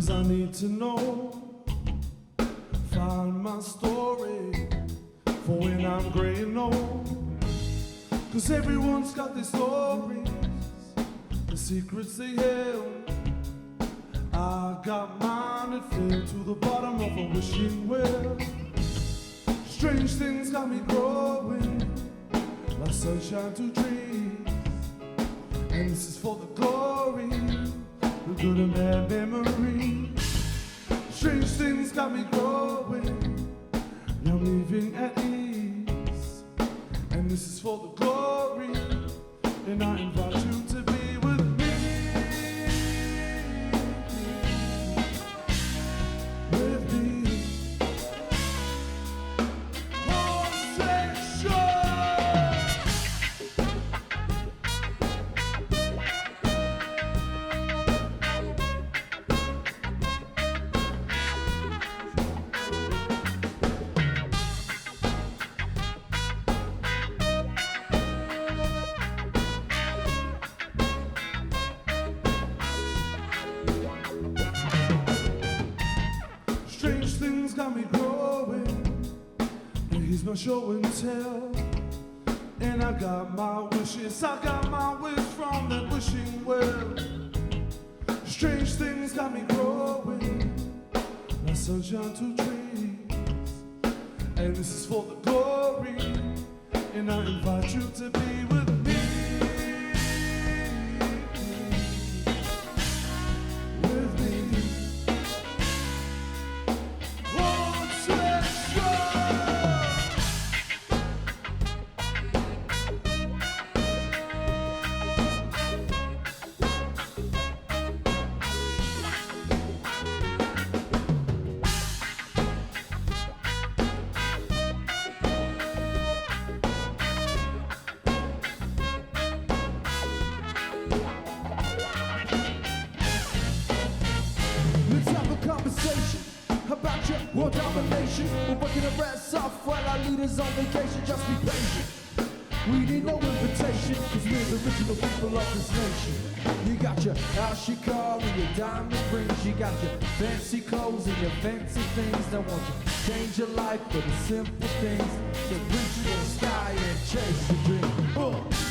'cause I need to know, find my story for when I'm grey and old. 'Cause everyone's got their stories, the secrets they held. I got mine that fell to the bottom of a wishing well. Strange things got me growing, like sunshine to trees. And this is for the glory, the good and bad memories. Strange things got me growing, now living at ease. And this is for the glory, and I invite you to be with me. With me. Strange things got me growing, and he's my show and tell. And I got my wishes, I got my wish from that wishing well. Strange things got me growing, like sunshine to trees. And this is for the glory, and I invite you to be with me. With me. Let's have a conversation about your world domination. We're working the rest off while our leaders on vacation. Just be patient. We need no invitation, 'cause we're the original people of this nation. You got your house, your car, and your diamond rings. You got your fancy clothes and your fancy things. Don't want to change your life for the simple things that reach for the sky and chase your dream.